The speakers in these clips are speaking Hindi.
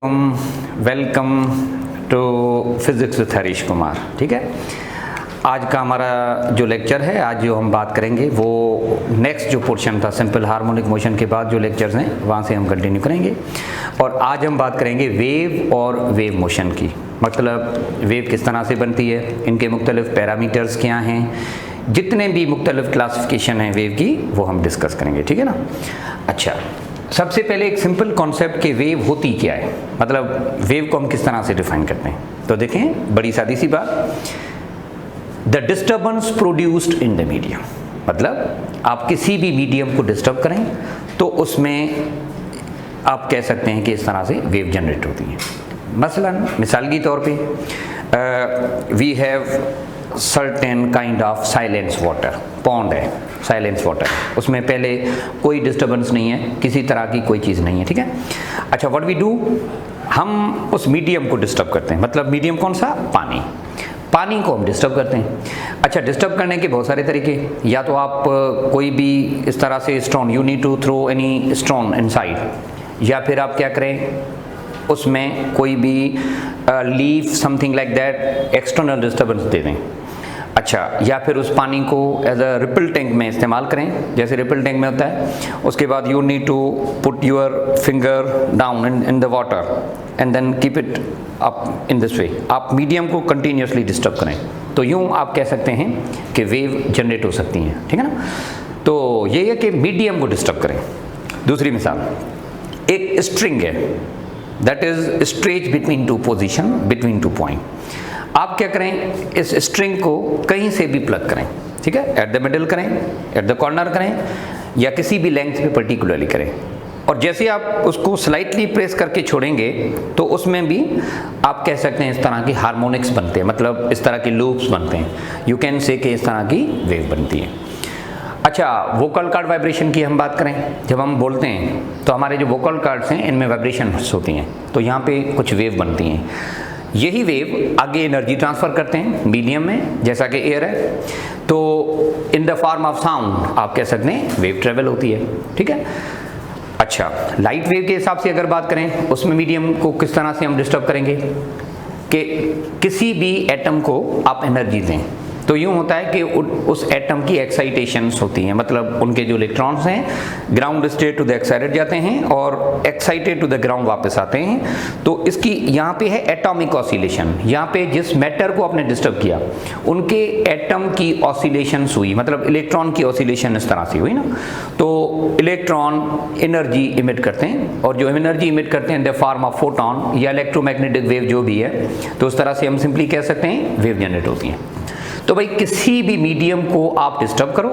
Welcome to physics with Harish Kumar. ठीक है, आज का हमारा जो लेक्चर है, आज जो हम बात करेंगे वो नेक्स्ट जो पोर्शन था सिंपल हार्मोनिक मोशन के बाद जो लेक्चर्स हैं वहाँ से हम कंटिन्यू करेंगे। और आज हम बात करेंगे वेव और वेव मोशन की, मतलब वेव किस तरह से बनती है, इनके मुख्तलिफ पैरामीटर्स क्या हैं, जितने भी मुख्तलिफ क्लासिफिकेशन हैं वेव की वो हम डिस्कस करेंगे। ठीक है ना। अच्छा, सबसे पहले एक सिंपल कॉन्सेप्ट कि वेव होती क्या है, मतलब वेव को हम किस तरह से डिफाइन करते हैं। तो देखें, बड़ी सादी सी बात, the disturbance produced in the medium, मतलब आप किसी भी मीडियम को डिस्टर्ब करें तो उसमें आप कह सकते हैं कि इस तरह से वेव जनरेट होती है। मसलन मिसाल के तौर पे we have certain kind of silence water, pond है, साइलेंस वाटर, उसमें पहले कोई डिस्टर्बेंस नहीं है, किसी तरह की कोई चीज़ नहीं है। ठीक है। अच्छा, व्हाट वी डू, हम उस मीडियम को डिस्टर्ब करते हैं, मतलब मीडियम कौन सा, पानी, पानी को हम डिस्टर्ब करते हैं। अच्छा, डिस्टर्ब करने के बहुत सारे तरीके, या तो आप कोई भी इस तरह से stone, you need to throw any stone inside, या फिर आप क्या करें, उसमें कोई भी leaf something like that external disturbance दे दें। अच्छा, या फिर उस पानी को एज अ रिपल टैंक में इस्तेमाल करें, जैसे रिपल टैंक में होता है। उसके बाद you need to put your finger down in the water and then keep it up in this way, आप मीडियम को कंटिन्यूसली डिस्टर्ब करें, तो यूँ आप कह सकते हैं कि वेव जनरेट हो सकती हैं। ठीक है ना। तो ये है कि मीडियम को डिस्टर्ब करें। दूसरी मिसाल, एक स्ट्रिंग है, that is stretch between two position, between two point. आप क्या करें, इस स्ट्रिंग को कहीं से भी प्लग करें, ठीक है, एट द मिडल करें, एट द कॉर्नर करें, या किसी भी लेंथ पे पर्टिकुलरली करें, और जैसे आप उसको स्लाइटली प्रेस करके छोड़ेंगे तो उसमें भी आप कह सकते हैं इस तरह की हार्मोनिक्स बनते हैं, मतलब इस तरह के लूप्स बनते हैं, यू कैन से कि इस तरह की वेव बनती है। अच्छा, वोकल कार्ड वाइब्रेशन की हम बात करें, जब हम बोलते हैं तो हमारे जो वोकल कार्ड्स हैं इनमें वाइब्रेशंस होती हैं, तो यहाँ पे कुछ वेव बनती हैं। यही वेव आगे एनर्जी ट्रांसफ़र करते हैं मीडियम में, जैसा कि एयर है, तो इन द फॉर्म ऑफ साउंड आप कह सकते हैं वेव ट्रेवल होती है। ठीक है। अच्छा, लाइट वेव के हिसाब से अगर बात करें, उसमें मीडियम को किस तरह से हम डिस्टर्ब करेंगे कि किसी भी एटम को आप एनर्जी दें, तो यूँ होता है कि उस एटम की एक्साइटेशंस होती हैं, मतलब उनके जो इलेक्ट्रॉन्स हैं ground state to the excited जाते हैं और एक्साइटेड टू द ग्राउंड वापस आते हैं। तो इसकी यहाँ पे है एटॉमिक ऑसिलेशन, यहाँ पे जिस मैटर को आपने डिस्टर्ब किया उनके एटम की ऑसिलेशंस हुई, मतलब इलेक्ट्रॉन की ऑसिलेशन इस तरह से हुई ना। तो इलेक्ट्रॉन एनर्जी इमिट करते हैं, और जो एनर्जी इमिट करते हैं इन द फॉर्म ऑफ फोटॉन या इलेक्ट्रोमैग्नेटिक वेव जो भी है, तो उस तरह से हम सिंपली कह सकते हैं वेव जनरेट होती हैं। तो भाई किसी भी मीडियम को आप डिस्टर्ब करो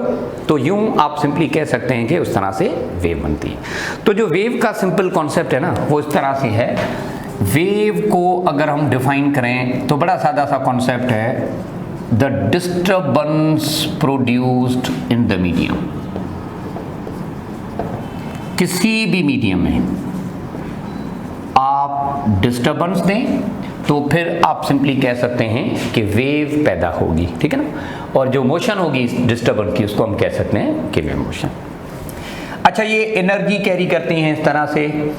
तो यूं आप सिंपली कह सकते हैं कि उस तरह से वेव बनती है। तो जो वेव का सिंपल कॉन्सेप्ट है ना, वो इस तरह से है। वेव को अगर हम डिफाइन करें तो बड़ा सादा सा कॉन्सेप्ट है, the disturbance produced in the medium. किसी भी मीडियम में आप डिस्टर्बेंस दें तो फिर आप सिंपली कह सकते हैं कि वेव पैदा होगी। ठीक है ना। और जो मोशन होगी इस डिस्टर्बेंस की, उसको हम कह सकते हैं कि वेव मोशन। अच्छा, ये एनर्जी कैरी करती हैं इस तरह से,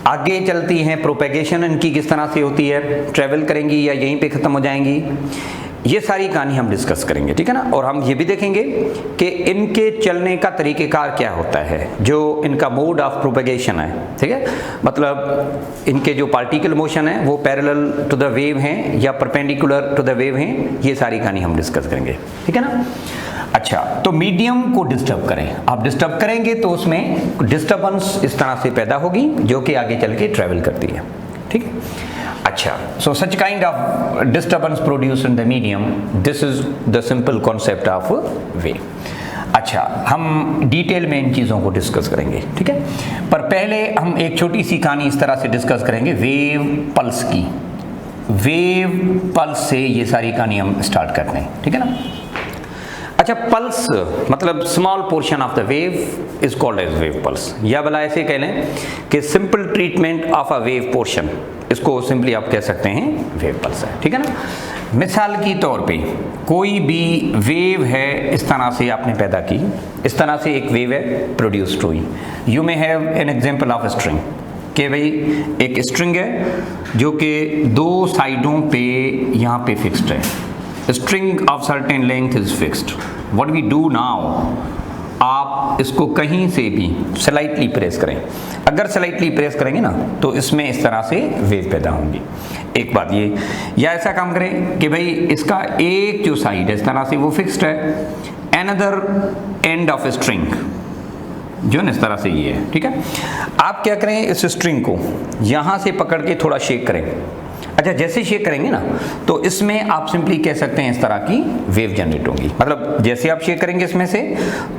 आगे चलती हैं, प्रोपेगेशन इनकी किस तरह से होती है, ट्रेवल करेंगी या यहीं पे ख़त्म हो जाएंगी, ये सारी कहानी हम डिस्कस करेंगे। ठीक है ना। और हम ये भी देखेंगे कि इनके चलने का तरीक़ेकार क्या होता है, जो इनका मोड ऑफ प्रोपेगेशन है। ठीक है, मतलब इनके जो पार्टिकल मोशन है वो पैरेलल टू द वेव हैं या परपेंडिकुलर टू द वेव हैं, ये सारी कहानी हम डिस्कस करेंगे। ठीक है ना। अच्छा, तो मीडियम को डिस्टर्ब करें, आप डिस्टर्ब करेंगे तो उसमें डिस्टर्बेंस इस तरह से पैदा होगी जो कि आगे चल के ट्रेवल करती है। ठीक है। अच्छा, so such kind of disturbance produced in the medium, this is the simple concept of wave. अच्छा, हम डिटेल में इन चीज़ों को डिस्कस करेंगे। ठीक है, पर पहले हम एक छोटी सी कहानी इस तरह से डिस्कस करेंगे वेव पल्स की। वेव पल्स से ये सारी कहानी हम स्टार्ट करते हैं। ठीक है ना। अच्छा, पल्स मतलब small portion of the wave is called as wave pulse, या भला ऐसे कह लें कि simple treatment of a wave portion, इसको सिंपली आप कह सकते हैं वेव पल्स है। ठीक है ना। मिसाल की तौर पे कोई भी वेव है इस तरह से आपने पैदा की, इस तरह से एक वेव है प्रोड्यूस्ड हुई। You may have an example of string, कि भाई एक स्ट्रिंग है जो कि दो साइडों पे यहाँ पे फिक्स्ड है, string of certain length is fixed. What we do now, आप इसको कहीं से भी स्लाइटली प्रेस करें, अगर स्लाइटली प्रेस करेंगे ना तो इसमें इस तरह से वेव पैदा होंगी। एक बात ये, या ऐसा काम करें कि भाई इसका एक जो साइड है इस तरह से वो फिक्स्ड है, अनदर एंड ऑफ स्ट्रिंग जो है ना इस तरह से ये है, ठीक है। आप क्या करें, इस स्ट्रिंग को यहाँ से पकड़ के थोड़ा शेक करें। अच्छा, जैसे शेक करेंगे ना तो इसमें आप सिंपली कह सकते हैं इस तरह की वेव जनरेट होगी। मतलब जैसे आप शेक करेंगे इसमें से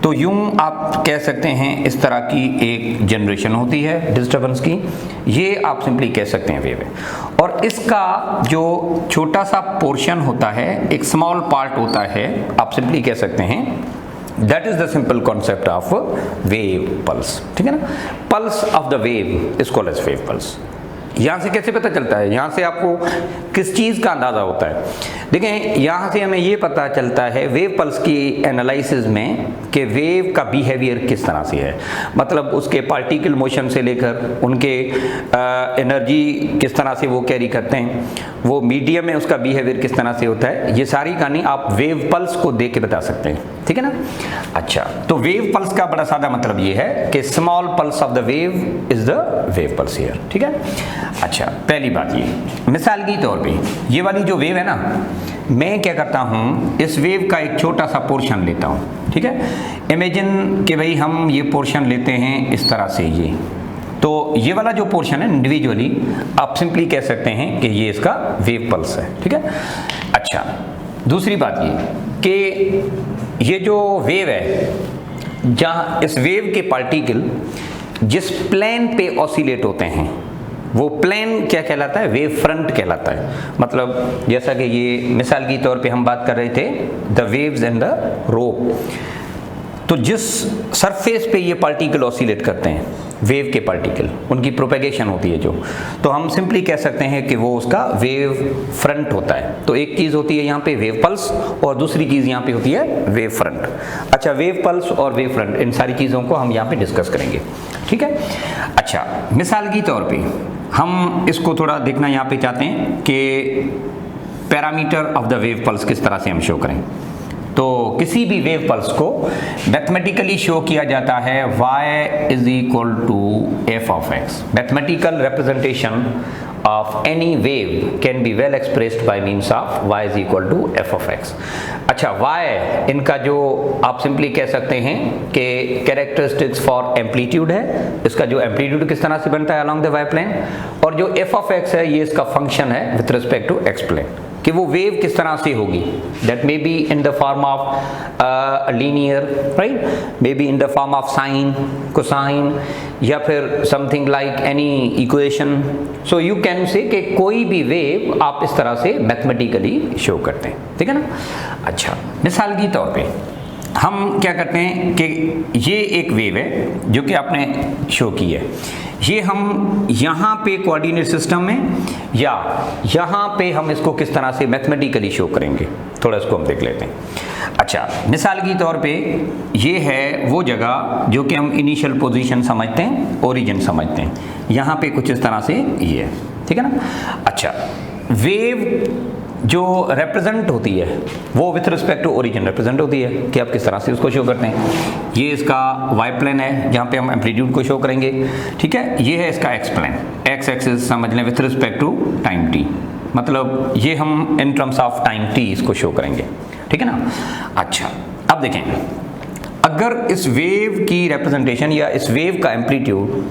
तो यूं आप कह सकते हैं इस तरह की एक जनरेशन होती है डिस्टर्बेंस की, ये आप सिंपली कह सकते हैं वेव है। और इसका जो छोटा सा पोर्शन होता है, एक स्मॉल पार्ट होता है, आप सिंपली कह सकते हैं that is the simple concept of wave pulse, ठीक है ना। Pulse of the wave is called as wave pulse. यहाँ से कैसे पता चलता है, यहाँ से आपको किस चीज़ का अंदाज़ा होता है? देखें, यहाँ से हमें ये पता चलता है वेव पल्स की एनालिसिस में कि वेव का बिहेवियर किस तरह से है, मतलब उसके पार्टिकल मोशन से लेकर उनके एनर्जी किस तरह से वो कैरी करते हैं, वो मीडियम में उसका बिहेवियर किस तरह से होता है, ये सारी कहानी आप वेव पल्स को देख के बता सकते हैं, ठीक है ना। अच्छा, तो वेव पल्स का बड़ा सादा मतलब ये है कि small pulse of the wave is the wave pulse here, ठीक है। अच्छा, पहली बात ये, मिसाल के तौर पे ये वाली जो वेव है ना, मैं क्या करता हूँ, इस वेव का एक छोटा सा पोर्शन लेता हूँ, ठीक है। इमेजिन कि भाई हम ये पोर्शन लेते हैं इस तरह से, ये तो ये वाला जो पोर्शन है इंडिविजुअली आप सिंपली कह सकते हैं कि ये इसका वेव पल्स है, ठीक है। अच्छा, दूसरी बात ये कि ये जो वेव है, जहाँ इस वेव के पार्टिकल जिस प्लेन पे ऑसिलेट होते हैं वो प्लेन क्या कहलाता है, वेव फ्रंट कहलाता है। मतलब जैसा कि ये मिसाल की तौर पे हम बात कर रहे थे the waves and the rope, तो जिस सरफेस पे ये पार्टिकल ऑसिलेट करते हैं, वेव के पार्टिकल, उनकी प्रोपेगेशन होती है जो, तो हम सिंपली कह सकते हैं कि वो उसका वेव फ्रंट होता है। तो एक चीज़ होती है यहाँ पे वेव पल्स और दूसरी चीज़ यहाँ पे होती है वेव फ्रंट। अच्छा, वेव पल्स और वेव फ्रंट, इन सारी चीज़ों को हम यहाँ पे डिस्कस करेंगे, ठीक है। अच्छा, मिसाल की तौर पे हम इसको थोड़ा देखना यहाँ पे चाहते हैं कि parameter of the wave pulse किस तरह से हम शो करें। तो किसी भी वेव पल्स को मैथमेटिकली शो किया जाता है y is equal to f of x। Mathematical representation of any wave can be well expressed by means of y is equal to f of x। अच्छा, y इनका जो आप सिंपली कह सकते हैं कि कैरेक्टरिस्टिक्स फॉर एम्पलीट्यूड है, इसका जो एम्पलीट्यूड किस तरह से बनता है अलोंग द y प्लेन, और जो f of x है ये इसका फंक्शन है with respect to x plane, कि वो वेव किस तरह से होगी। That may be in the form of linear, right, may be in the form of sine, cosine, या फिर something like any equation. So you can say कि कोई भी वेव आप इस तरह से मैथमेटिकली शो करते हैं, ठीक है ना। अच्छा, मिसाल की तौर पे हम क्या करते हैं कि ये एक वेव है जो कि आपने शो की है, ये हम यहाँ पे कोऑर्डिनेट सिस्टम में या यहाँ पे हम इसको किस तरह से मैथमेटिकली शो करेंगे, थोड़ा इसको हम देख लेते हैं। अच्छा, मिसाल की तौर पे ये है वो जगह जो कि हम इनिशियल पोजीशन समझते हैं, ओरिजिन समझते हैं, यहाँ पे कुछ इस तरह से ये है, ठीक है ना। अच्छा, वेव जो रिप्रेजेंट होती है वो with respect to origin represent होती है कि आप किस तरह से उसको शो करते हैं। ये इसका y प्लेन है जहाँ पे हम एम्पलीट्यूड को शो करेंगे, ठीक है। ये है इसका x प्लेन, x एक्सिस समझ लें with respect to time t, मतलब ये हम इन टर्म्स ऑफ टाइम t इसको शो करेंगे, ठीक है ना। अच्छा, अब देखें, अगर इस वेव की रिप्रेजेंटेशन या इस वेव का एम्पलीट्यूड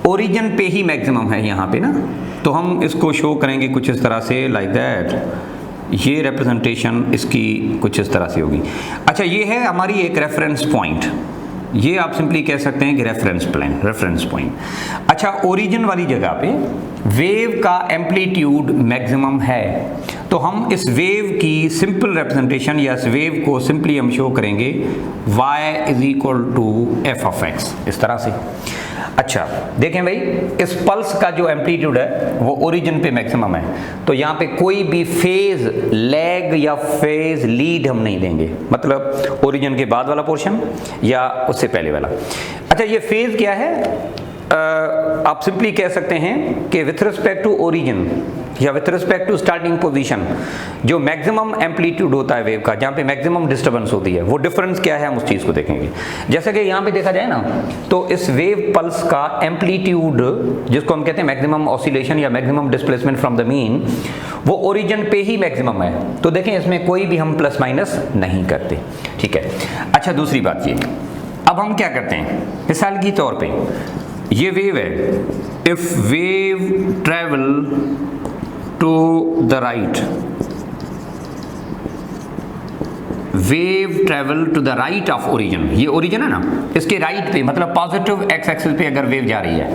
ओरिजिन पे ही मैक्सिमम है यहाँ पे ना, तो हम इसको शो करेंगे कुछ इस तरह से लाइक दैट, ये रिप्रेजेंटेशन इसकी कुछ इस तरह से होगी। अच्छा, ये है हमारी एक रेफरेंस पॉइंट, ये आप सिंपली कह सकते हैं कि रेफरेंस प्लेन, रेफरेंस पॉइंट। अच्छा, ओरिजिन वाली जगह पे वेव का एम्पलीट्यूड मैक्सिमम है, तो हम इस वेव की सिंपल रिप्रेजेंटेशन या इस वेव को सिंपली हम शो करेंगे y is equal to f of x, इस तरह से। अच्छा, देखें भाई, इस पल्स का जो एम्पलीट्यूड है वो ओरिजिन पे मैक्सिमम है, तो यहाँ पे कोई भी फेज लैग या फेज लीड हम नहीं देंगे, मतलब ओरिजिन के बाद वाला पोर्शन या उससे पहले वाला। अच्छा, ये फेज क्या है, आप सिंपली कह सकते हैं कि विथ रिस्पेक्ट टू ओरिजिन या with respect to starting position जो मैक्सिमम एम्पलीट्यूड होता है वेव का, जहाँ पे मैक्सिमम डिस्टर्बेंस होती है, वो डिफरेंस क्या है हम उस चीज़ को देखेंगे। जैसे कि यहाँ पे देखा जाए ना, तो इस वेव पल्स का एम्पलीट्यूड जिसको हम कहते हैं मैक्सिमम ऑसिलेशन या maximum displacement from the mean, वो ओरिजिन पे ही मैक्सिमम है। तो देखें इसमें कोई भी हम प्लस माइनस नहीं करते, ठीक है। अच्छा, दूसरी बात ये, अब हम क्या करते हैं, मिसाल के तौर पे ये वेव है, if wave travel to the right, wave travel to the right of origin, ये ओरिजिन है ना, इसके राइट पे मतलब पॉजिटिव एक्स एक्सिस पे अगर वेव जा रही है,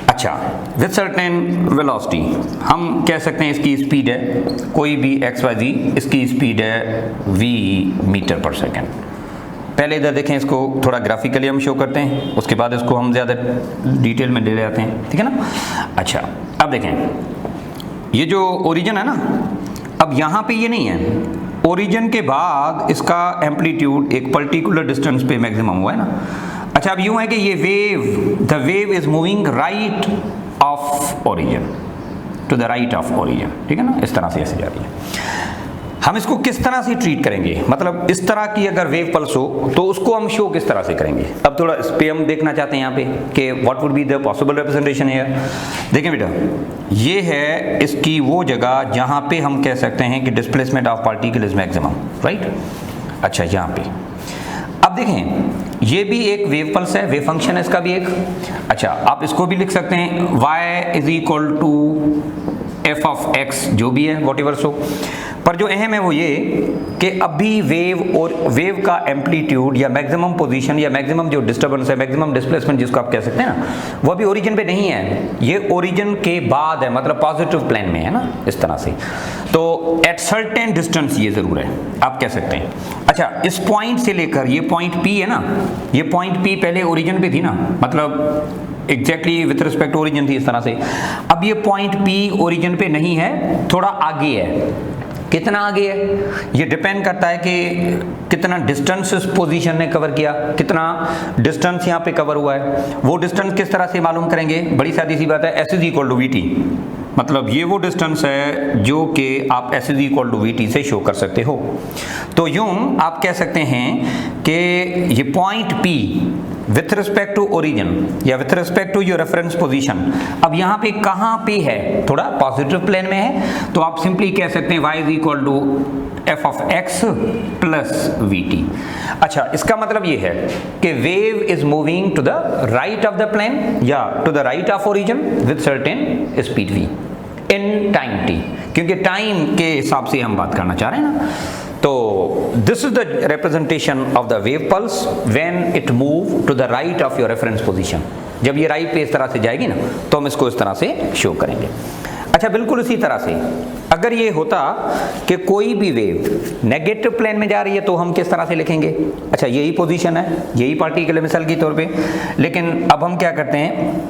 अच्छा, विथ सर्टेन वेलोसिटी, हम कह सकते हैं इसकी स्पीड है कोई भी एक्स वाई जी, इसकी स्पीड है v मीटर पर सेकेंड। पहले इधर देखें, इसको थोड़ा ग्राफिकली हम शो करते हैं, उसके बाद इसको हम ज़्यादा डिटेल में ले जाते हैं, ठीक है ना। अच्छा, अब देखें ये जो ओरिजिन है ना, अब यहाँ पे ये नहीं है, ओरिजिन के बाद इसका एम्पलीट्यूड एक पर्टिकुलर डिस्टेंस पे मैक्सिमम हुआ है ना। अच्छा, अब यूँ है कि ये wave, the wave is moving right of origin, to the right of origin, ठीक है ना, इस तरह से ऐसे जा रही है। हम इसको किस तरह से ट्रीट करेंगे, मतलब इस तरह की अगर वेव पल्स हो तो उसको हम शो किस तरह से करेंगे। अब थोड़ा इस पे हम देखना चाहते हैं यहाँ पे कि what would be the possible representation है। देखें बेटा, ये है इसकी वो जगह जहाँ पे हम कह सकते हैं कि displacement of particle is maximum, right. अच्छा, यहाँ पे अब देखें ये भी एक वेव पल्स है, वेव फंक्शन है इसका भी एक। अच्छा, आप इसको भी लिख सकते हैं y is equal to F of X, जो भी है वॉट एवर सो। पर जो अहम है वो ये कि अभी वेव और वेव का एम्पलीट्यूड या मैक्सिमम पोजीशन या मैक्सिमम जो डिस्टर्बेंस है, मैक्सिमम डिस्प्लेसमेंट जिसको आप कह सकते हैं ना, वो अभी ओरिजिन पे नहीं है, ये ओरिजिन के बाद है, मतलब पॉजिटिव प्लेन में है ना, इस तरह से। तो एट सर्टेन डिस्टेंस ये जरूर है, आप कह सकते हैं। अच्छा, इस पॉइंट से लेकर ये पॉइंट P है ना, ये पॉइंट P पहले ओरिजिन पे थी ना, मतलब एग्जैक्टली विथ रिस्पेक्ट ओरिजिन थी इस तरह से। अब ये पॉइंट P ओरिजिन पे नहीं है, थोड़ा आगे है। कितना आगे है ये डिपेंड करता है कि कितना डिस्टेंस इस पोजीशन ने कवर किया, कितना डिस्टेंस यहाँ पे कवर हुआ है। वो डिस्टेंस किस तरह से मालूम करेंगे, बड़ी सादी सी बात है, S is equal to VT, मतलब ये वो डिस्टेंस है जो कि आप S is equal to VT से शो कर सकते हो। तो यूं आप कह सकते हैं कि ये point P with respect to origin या with respect to your reference position, अब यहाँ पे कहाँ पे है, थोड़ा पॉजिटिव प्लेन में है, तो आप सिंपली कह सकते हैं y is equal to F of x plus VT। अच्छा, इसका मतलब ये है कि wave is moving to the right of the plane या to the right of origin with certain speed v in time t, क्योंकि टाइम के हिसाब से हम बात करना चाह रहे हैं ना। तो this is the representation of the wave pulse when it move to the right of your reference position. जब ये राइट पे इस तरह से जाएगी ना, तो हम इसको इस तरह से शो करेंगे। अच्छा, बिल्कुल इसी तरह से अगर ये होता कि कोई भी वेव नेगेटिव प्लेन में जा रही है तो हम किस तरह से लिखेंगे। अच्छा, यही पोजीशन है, यही पार्टिकल है मिसाल के तौर पे, लेकिन अब हम क्या करते हैं,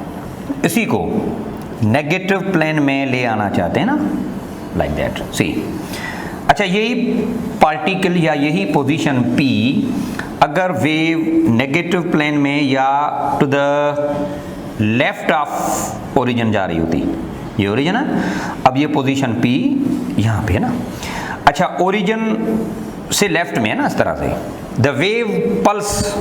इसी को नेगेटिव प्लेन में ले आना चाहते हैं ना, लाइक दैट, सी। अच्छा, यही पार्टिकल या यही पोजीशन P अगर वेव नेगेटिव प्लेन में या to the left of origin जा रही होती, ये ओरिजिन है, अब ये पोजीशन P यहाँ पे है ना। अच्छा, ओरिजिन से लेफ्ट में है ना, इस तरह से the wave pulse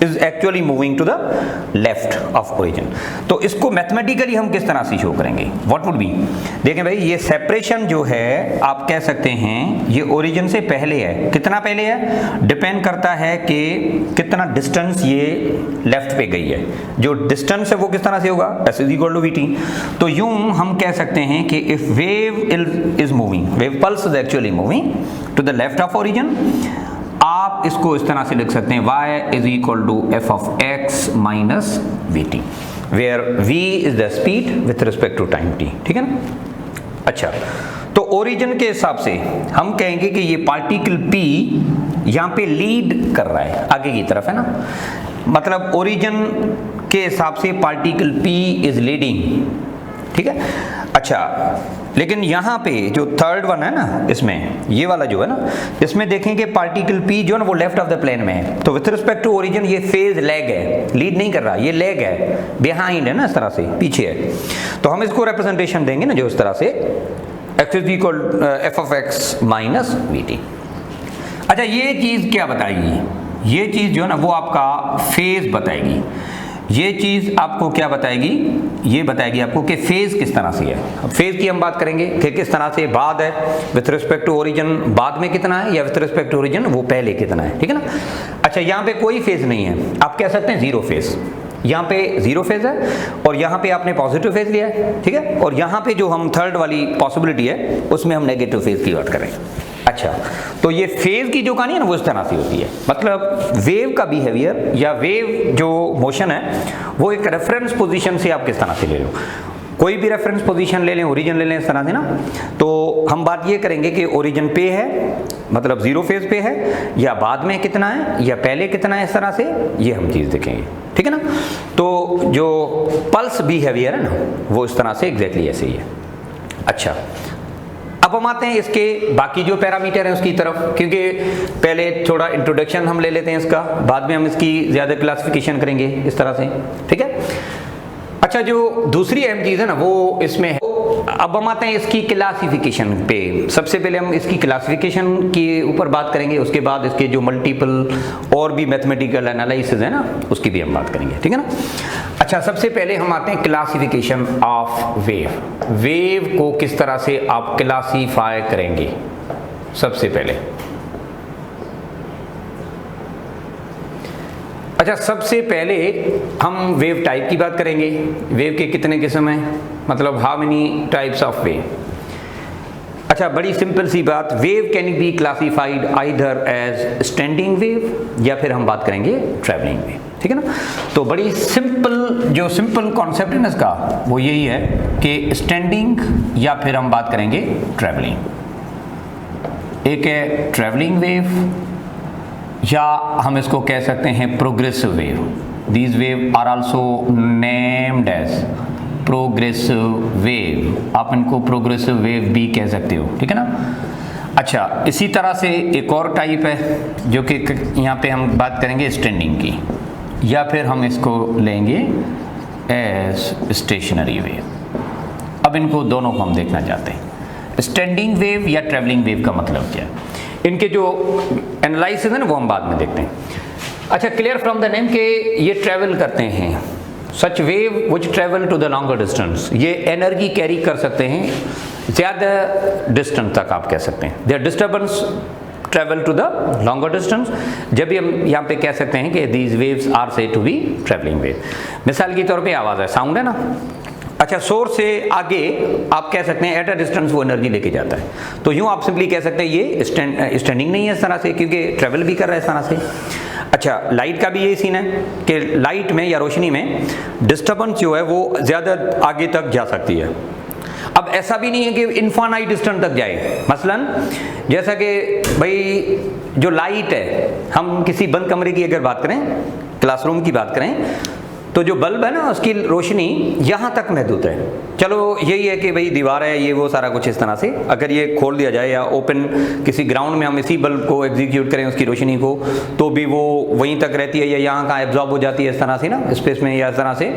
is actually moving to the left of origin. तो इसको मैथमेटिकली हम किस तरह से शो करेंगे, व्हाट वुड बी। देखें भाई, ये सेपरेशन जो है आप कह सकते हैं ये ओरिजिन से पहले है। कितना पहले है, डिपेंड करता है कि कितना डिस्टेंस ये लेफ्ट पे गई है। जो डिस्टेंस है वो किस तरह से होगा, S is equal to VT। तो यूं हम कह सकते हैं कि if wave is moving, wave pulse is actually moving to the left of origin, आप इसको इस तरह से लिख सकते हैं y is equal to F of x minus VT, where v is the speed with respect to time t, ठीक है ना। अच्छा, तो ओरिजिन के हिसाब से हम कहेंगे कि ये पार्टिकल P यहाँ पे लीड कर रहा है, आगे की तरफ है ना, मतलब ओरिजिन के हिसाब से पार्टिकल P इज लीडिंग, ठीक है। अच्छा, लेकिन यहाँ पे जो थर्ड वन है ना, इसमें ये वाला जो है ना, इसमें देखेंगे पार्टिकल P जो है ना वो लेफ्ट ऑफ द प्लेन में है, तो विथ रिस्पेक्ट टू ओरिजिन ये फेज लैग है, लीड नहीं कर रहा, ये लैग है, बिहाइंड है ना, इस तरह से पीछे है। तो हम इसको रिप्रेजेंटेशन देंगे ना जो इस तरह से x is equal F of x minus we T. अच्छा, ये चीज़ क्या बताएगी? ये चीज़ जो है ना वो आपका फेज बताएगी। ये चीज़ आपको क्या बताएगी? ये बताएगी आपको कि फेज किस तरह से है। अब फेज की हम बात करेंगे कि किस तरह से बाद है विथ रिस्पेक्ट टू ओरिजिन, बाद में कितना है, या विथ रिस्पेक्ट टू ओरिजिन वो पहले कितना है, ठीक है ना। अच्छा, यहाँ पे कोई फेज नहीं है, आप कह सकते हैं जीरो फेज। यहाँ पे जीरो फेज है और यहाँ पे आपने पॉजिटिव फेज लिया है, ठीक है, और यहाँ पे जो हम थर्ड वाली पॉसिबिलिटी है उसमें हम नेगेटिव फेज की बात करेंगे। अच्छा, तो ये फेज की जो कहानी है ना वो इस तरह से होती है, मतलब वेव का बिहेवियर या वेव जो मोशन है वो एक रेफरेंस पोजीशन से आप किस तरह से ले लो, कोई भी रेफरेंस पोजीशन ले लें, ओरिजिन ले लें, इस तरह से ना। तो हम बात ये करेंगे कि ओरिजिन पे है, मतलब जीरो फेज पे है, या बाद में कितना है, या पहले कितना है, इस तरह से ये हम चीज़ देखेंगे, ठीक है ना। तो जो पल्स बिहेवियर है ना वो इस तरह से एग्जैक्टली ऐसे ही है। अच्छा, अब हम आते हैं इसके बाकी जो पैरामीटर है उसकी तरफ, क्योंकि पहले थोड़ा इंट्रोडक्शन हम ले लेते हैं इसका, बाद में हम इसकी ज़्यादा क्लासिफिकेशन करेंगे इस तरह से, ठीक है। अच्छा, जो दूसरी अहम चीज़ है ना वो इसमें है, अब हम आते हैं इसकी क्लासिफिकेशन पे। सबसे पहले हम इसकी क्लासिफिकेशन के ऊपर बात करेंगे, उसके बाद इसके जो मल्टीपल और भी मैथमेटिकल एनालिसिस है ना उसकी भी हम बात करेंगे, ठीक है ना। अच्छा, सबसे पहले हम आते हैं क्लासिफिकेशन ऑफ वेव। वेव को किस तरह से आप क्लासीफाई करेंगे सबसे पहले। अच्छा, सबसे पहले हम वेव टाइप की बात करेंगे। वेव के कितने किस्म हैं, मतलब how many types of wave. अच्छा, बड़ी सिंपल सी बात, wave can be classified either as standing wave या फिर हम बात करेंगे ट्रैवलिंग वेव, ठीक है ना। तो बड़ी सिंपल कॉन्सेप्ट है ना इसका वो यही है कि स्टैंडिंग या फिर हम बात करेंगे ट्रैवलिंग। एक है ट्रैवलिंग वेव या हम इसको कह सकते हैं progressive wave. These wave are also named as progressive wave, आप इनको प्रोग्रेसिव वेव भी कह सकते हो, ठीक है ना। अच्छा, इसी तरह से एक और टाइप है जो कि यहाँ पे हम बात करेंगे स्टैंडिंग की, या फिर हम इसको लेंगे एज स्टेशनरी वेव। अब इनको दोनों को हम देखना चाहते हैं, स्टैंडिंग वेव या ट्रैवलिंग वेव का मतलब क्या है, इनके जो एनालिसिस है ना वो हम बाद में देखते हैं। अच्छा, क्लियर फ्रॉम द नेम के ये ट्रैवल करते हैं, such wave which travel to the longer distance, ये एनर्जी कैरी कर सकते हैं ज़्यादा डिस्टेंस तक, आप कह सकते हैं there disturbance travel to the longer distance. जब भी हम यहाँ पे कह सकते हैं कि these waves are say to be travelling wave. मिसाल के तौर पे आवाज़ है, साउंड है ना। अच्छा, सोर्स से आगे आप कह सकते हैं एट अ डिस्टेंस वो एनर्जी लेके जाता है, तो यूँ आप सिंपली कह सकते हैं ये स्टैंडिंग नहीं है इस तरह से, क्योंकि ट्रैवल भी कर रहा है इस तरह से। अच्छा, लाइट का भी यही सीन है कि लाइट में या रोशनी में डिस्टर्बेंस जो है वो ज़्यादा आगे तक जा सकती है। अब ऐसा भी नहीं है कि इनफाइनाइट डिस्टेंस तक जाए, मसलन जैसा कि भाई जो लाइट है, हम किसी बंद कमरे की अगर बात करें, क्लासरूम की बात करें, तो जो बल्ब है ना उसकी रोशनी यहाँ तक महदूद है। चलो यही है कि भाई दीवार है ये वो सारा कुछ इस तरह से, अगर ये खोल दिया जाए या ओपन किसी ग्राउंड में हम इसी बल्ब को एग्जीक्यूट करें उसकी रोशनी को, तो भी वो वहीं तक रहती है या यहाँ का एब्जॉर्ब हो जाती है इस तरह से ना स्पेस में, या इस तरह से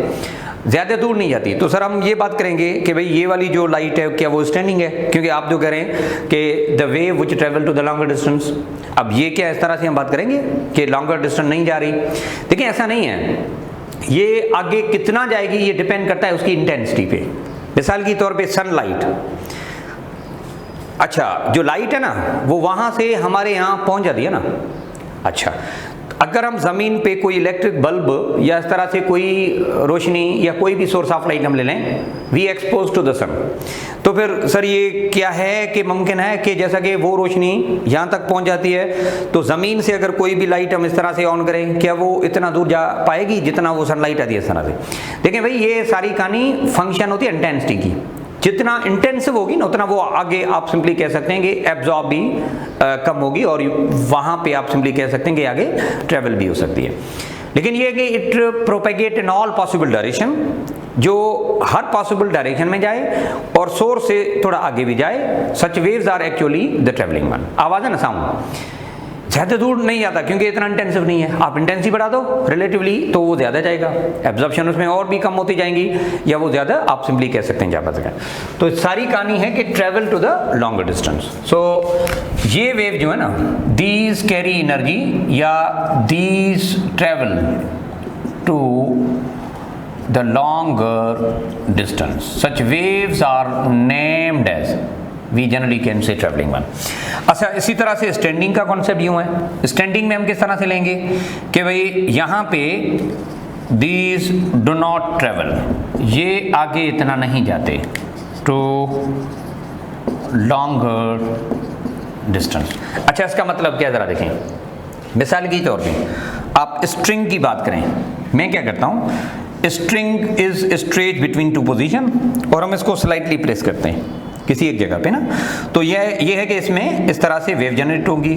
ज़्यादा दूर नहीं जाती। तो सर हम ये बात करेंगे कि भाई ये वाली जो लाइट है क्या वो स्टैंडिंग है, क्योंकि आप जो कह रहे हैं कि the wave which travel to the longer distance. अब ये क्या इस तरह से हम बात करेंगे कि लॉन्गर डिस्टेंस नहीं जा रही, देखिए ऐसा नहीं है, ये आगे कितना जाएगी ये डिपेंड करता है उसकी इंटेंसिटी पे। मिसाल के तौर पे सनलाइट, अच्छा जो लाइट है ना वो वहाँ से हमारे यहाँ पहुँच जाती है ना। अच्छा, अगर हम ज़मीन पे कोई इलेक्ट्रिक बल्ब या इस तरह से कोई रोशनी या कोई भी सोर्स ऑफ लाइट हम ले लें, वी एक्सपोज टू द सन, तो फिर सर ये क्या है कि मुमकिन है कि जैसा कि वो रोशनी यहाँ तक पहुँच जाती है, तो ज़मीन से अगर कोई भी लाइट हम इस तरह से ऑन करें, क्या वो इतना दूर जा पाएगी जितना वो सनलाइट आती है इस तरह से। देखें भाई ये सारी कहानी फंक्शन होती है इंटेंसिटी की, जितना इंटेंसिव होगी ना उतना वो आगे आप सिंपली कह सकते हैं कि एब्जॉर्ब भी कम होगी, और वहाँ पे आप सिंपली कह सकते हैं कि आगे ट्रेवल भी हो सकती है। लेकिन ये है कि it propagate in all possible direction, जो हर पॉसिबल डायरेक्शन में जाए और सोर्स से थोड़ा आगे भी जाए। Such waves are actually the travelling one. आवाज है ना, साउंड ज़्यादा दूर नहीं जाता क्योंकि इतना इंटेंसिव नहीं है। आप इंटेंसिटी बढ़ा दो रिलेटिवली तो वो ज़्यादा जाएगा, एब्जॉर्प्शन उसमें और भी कम होती जाएंगी, या वो ज़्यादा आप सिंपली कह सकते हैं जा पाते हैं। तो सारी कहानी है कि travel to the longer distance. So ये वेव जो है ना, दीज कैरी एनर्जी या these travel to the longer distance. Such waves are named as, we generally can say traveling one. अच्छा, इसी तरह से स्टैंडिंग का कॉन्सेप्ट यूं है। स्टैंडिंग में हम किस तरह से लेंगे कि भाई यहाँ पे these do not travel, ये आगे इतना नहीं जाते, to longer distance। अच्छा, इसका मतलब क्या जरा देखें। मिसाल के तौर पे आप स्ट्रिंग की बात करें, मैं क्या करता हूँ, string is straight between two position और हम इसको स्लाइटली प्रेस करते हैं किसी एक जगह पे ना, तो ये है कि इसमें इस तरह से वेव जनरेट होगी,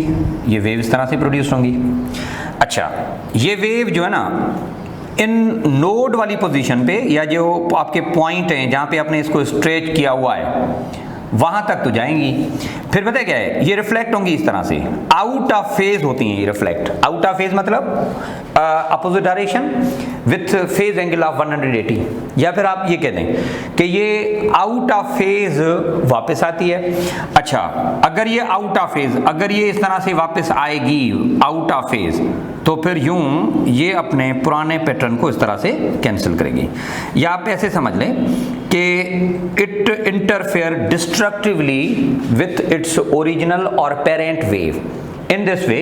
ये वेव इस तरह से प्रोड्यूस होंगी। अच्छा, ये वेव जो है ना इन नोड वाली पोजीशन पे या जो आपके पॉइंट हैं जहाँ पे आपने इसको स्ट्रेच किया हुआ है वहां तक तो जाएंगी, फिर पता है क्या है, ये रिफ्लेक्ट होंगी इस तरह से, आउट ऑफ फेज होती हैं ये रिफ्लेक्ट। आउट ऑफ फेज मतलब opposite direction with phase angle of 180, या फिर आप ये कह दें कि ये आउट ऑफ फेज वापस आती है। अच्छा, अगर ये आउट ऑफ फेज, अगर ये इस तरह से वापस आएगी आउट ऑफ फेज, तो फिर यूं ये अपने पुराने पैटर्न को इस तरह से कैंसिल करेगी। या आप ऐसे समझ लें कि it interfere destructively with its original और parent wave. In this way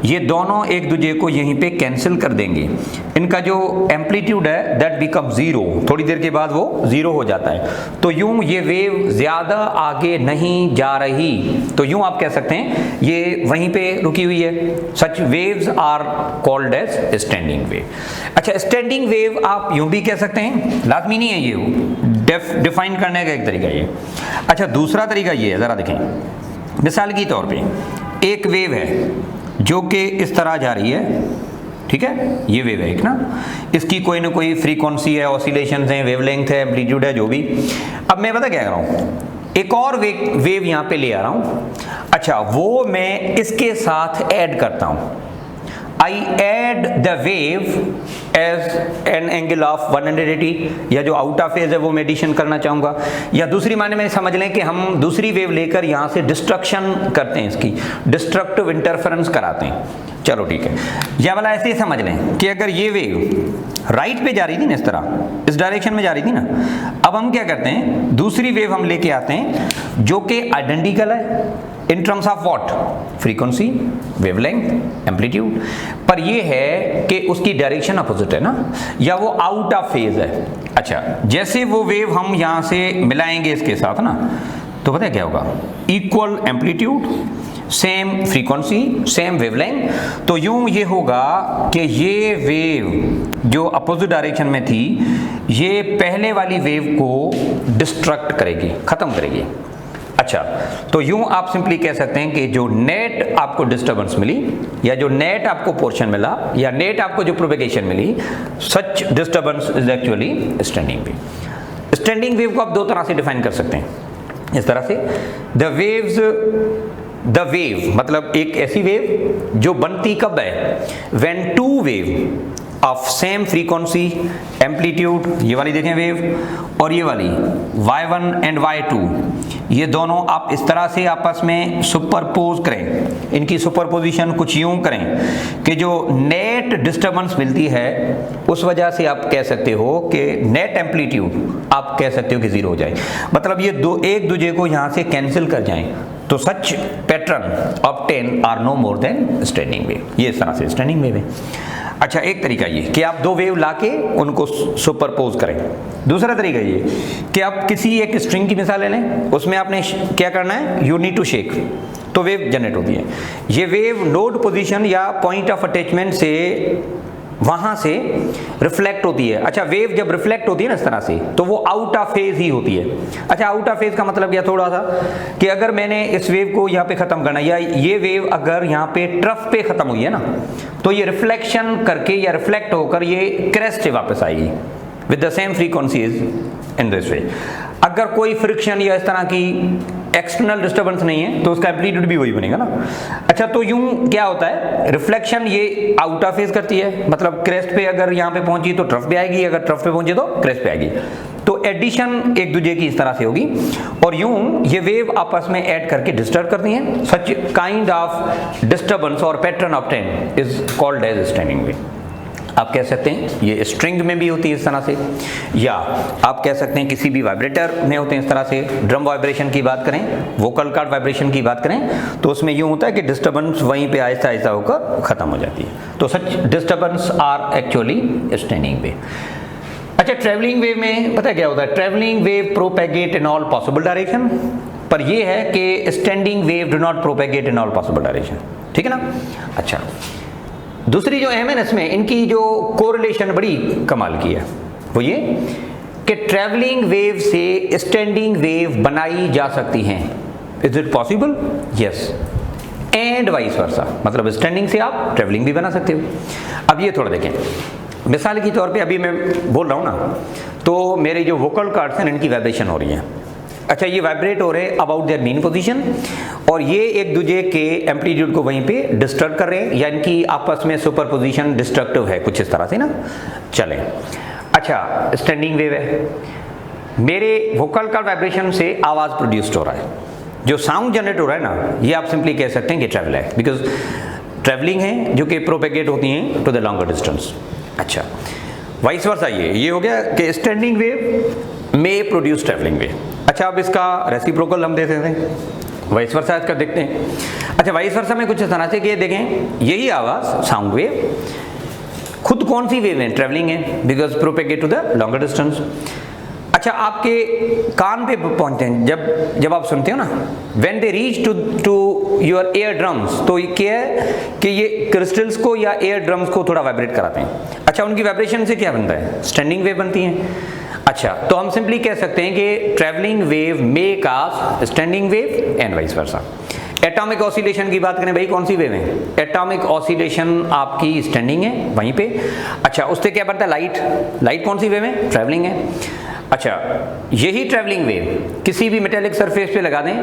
ये दोनों एक दूसरे को यहीं पे कैंसिल कर देंगे। इनका जो एम्पलीट्यूड है दैट बिकम जीरो, थोड़ी देर के बाद वो जीरो हो जाता है। तो यूं ये वेव ज्यादा आगे नहीं जा रही, तो यूं आप कह सकते हैं ये वहीं पे रुकी हुई है। Such waves are called as standing wave. अच्छा, स्टैंडिंग वेव आप यूं भी कह सकते हैं, लाजमी नहीं है ये, डिफाइन करने का एक तरीका ये। अच्छा, दूसरा तरीका ये है, जरा देखें। मिसाल के तौर पे एक वेव है जो कि इस तरह जा रही है, ठीक है, ये वेव है एक ना, इसकी कोई ना कोई फ्रीक्वेंसी है, ऑसिलेशंस हैं, वेवलेंथ है, एम्पलीट्यूड है, जो भी। अब मैं पता क्या कर रहा हूँ, एक और वेव यहाँ पे ले आ रहा हूँ। अच्छा, वो मैं इसके साथ ऐड करता हूँ। I add the wave as an angle of 180, या जो आउट ऑफ फेज है वो मैं एडिशन करना चाहूँगा। या दूसरी माने में समझ लें कि हम दूसरी वेव लेकर यहाँ से डिस्ट्रक्शन करते हैं, इसकी डिस्ट्रक्टिव इंटरफेरेंस कराते हैं। चलो ठीक है, या वाला ऐसे ही समझ लें कि अगर ये वेव राइट पे जा रही थी ना, इस तरह इस डायरेक्शन में जा रही थी ना, अब हम क्या करते हैं, दूसरी वेव हम लेके आते हैं जो कि आइडेंटिकल है इन terms of what, frequency, wavelength, amplitude, पर ये है कि उसकी डायरेक्शन अपोजिट है ना, या वो आउट ऑफ फेज है। अच्छा, जैसे वो वेव हम यहाँ से मिलाएंगे इसके साथ ना, तो पता है क्या होगा, equal amplitude, same frequency, same wavelength, तो यूं ये होगा कि ये वेव जो अपोजिट डायरेक्शन में थी ये पहले वाली वेव को डिस्ट्रक्ट करेगी, खत्म करेगी। अच्छा, तो यूं आप सिंपली कह सकते हैं कि जो नेट आपको डिस्टर्बेंस मिली या जो नेट आपको पोर्शन मिला या नेट आपको जो प्रोपेगेशन मिली, such disturbance is actually standing wave. Standing wave को आप दो तरह से डिफाइन कर सकते हैं इस तरह से, द वेव मतलब एक ऐसी वेव जो बनती कब है, when two wave of same frequency, amplitude, ये वाली देखें वेव, और ये वाली y1 एंड y2, ये दोनों आप इस तरह से आपस में सुपरपोज करें, इनकी सुपरपोजिशन कुछ यूं करें कि जो नेट डिस्टर्बेंस मिलती है उस वजह से आप कह सकते हो कि नेट एम्पलीट्यूड आप कह सकते हो कि जीरो हो जाए, मतलब ये दो एक दूसरे को यहां से कैंसिल कर जाएं, तो such pattern obtain are no more than standing wave. ये इस तरह से स्टैंडिंग वेव है। अच्छा, एक तरीका ये कि आप दो वेव लाके उनको सुपरपोज करें। दूसरा तरीका ये कि आप किसी एक स्ट्रिंग की मिसाल ले लें, उसमें आपने क्या करना है, यू नीड टू शेक, तो वेव जनरेट होती है। ये वेव नोड पोजीशन या पॉइंट ऑफ अटैचमेंट से वहां से रिफ्लेक्ट होती है। अच्छा, वेव जब रिफ्लेक्ट होती है ना इस तरह से, तो वो आउट ऑफ फेज ही होती है। अच्छा, आउट ऑफ फेज का मतलब क्या, थोड़ा सा कि अगर मैंने इस वेव को यहाँ पे खत्म करना, या ये वेव अगर यहाँ पे ट्रफ पे खत्म हुई है ना, तो ये रिफ्लेक्शन करके या रिफ्लेक्ट होकर ये क्रेस्ट से वापस आएगी। With the same frequency is in this वे। अगर कोई फ्रिक्शन या इस तरह की एक्सटर्नल डिस्टर्बेंस नहीं है तो उसका एम्पलीट्यूड भी वही बनेगा ना। अच्छा, तो यूं क्या होता है, रिफ्लेक्शन ये आउट ऑफ फेज करती है, मतलब क्रेस्ट पे अगर यहाँ पे पहुंची तो ट्रफ पे आएगी, अगर ट्रफ पे पहुंची तो क्रेस्ट पे आएगी। तो एडिशन एक दूसरे की इस तरह से होगी और यूं ये वेव आपस में ऐड करके डिस्टर्ब करती हैं। सच काइंड ऑफ डिस्टर्बेंस और pattern obtain is called as standing wave. आप कह सकते हैं ये स्ट्रिंग में भी होती है इस तरह से, या आप कह सकते हैं किसी भी वाइब्रेटर में होते हैं इस तरह से। ड्रम वाइब्रेशन की बात करें, वोकल कॉर्ड वाइब्रेशन की बात करें तो उसमें यूँ होता है कि डिस्टर्बेंस वहीं पे आहिस्ता आहिस्ता होकर ख़त्म हो जाती है। तो such disturbance are actually standing wave. अच्छा, ट्रेवलिंग वेव में पता है क्या होता है, travelling wave propagate in all possible direction, पर यह है कि standing wave do not propagate in all possible direction, ठीक है ना। अच्छा, दूसरी जो अहम है इसमें, इनकी जो कोरिलेशन बड़ी कमाल की है, वो ये कि ट्रैवलिंग वेव से स्टैंडिंग वेव बनाई जा सकती हैं। Is it possible? Yes, and vice versa, मतलब स्टैंडिंग से आप ट्रैवलिंग भी बना सकते हो। अब ये थोड़ा देखें, मिसाल के तौर पे अभी मैं बोल रहा हूँ ना, तो मेरे जो वोकल कॉर्ड्स हैं इनकी वाइब्रेशन हो रही है। अच्छा, ये वाइब्रेट हो रहे हैं अबाउट देयर मीन पोजीशन और ये एक दूसरे के एम्पलीट्यूड को वहीं पे डिस्टर्ब कर रहे हैं, या इनकी आपस में सुपरपोजिशन डिस्ट्रक्टिव है कुछ इस तरह से ना। चलें, अच्छा, स्टैंडिंग वेव है, मेरे वोकल का वाइब्रेशन से आवाज़ प्रोड्यूस्ड हो रहा है, जो साउंड जनरेट हो रहा है ना, ये आप सिंपली कह सकते हैं कि ट्रैवल है, बिकॉज ट्रैवलिंग है जो कि प्रोपेगेट होती हैं टू द लॉन्गर डिस्टेंस। अच्छा, वाइस वर्सा ये हो गया कि स्टैंडिंग वेव में प्रोड्यूस ट्रैवलिंग वेव। अच्छा, अब इसका रेसिप्रोकल हम देते हैं, वाइस वर्सा इसका देखते हैं। अच्छा, वाइस वर्सा में कुछ इस तरह से कि देखें, यही आवाज़ साउंड वेव खुद कौन सी वेव है, ट्रैवलिंग है, because propagate to the longer distance. अच्छा, आपके कान पे पहुंचते हैं जब आप सुनते हो ना, when they reach to your ear drums, तो क्या है कि ये क्रिस्टल्स को या एयर ड्रम्स को थोड़ा वाइब्रेट कराते हैं। अच्छा, उनकी वाइब्रेशन से क्या बनता है, स्टैंडिंग वेव बनती है। अच्छा, तो हम सिंपली कह सकते हैं कि travelling wave make us standing wave and vice versa. Atomic oscillation की बात करें, भाई कौन सी वेव है, एटॉमिक ऑसिलेशन आपकी स्टैंडिंग है वहीं पे। अच्छा, उससे क्या बनता है, लाइट कौन सी वेव है, ट्रैवलिंग है। अच्छा, यही ट्रैवलिंग वेव किसी भी मेटेलिक सरफेस पे लगा दें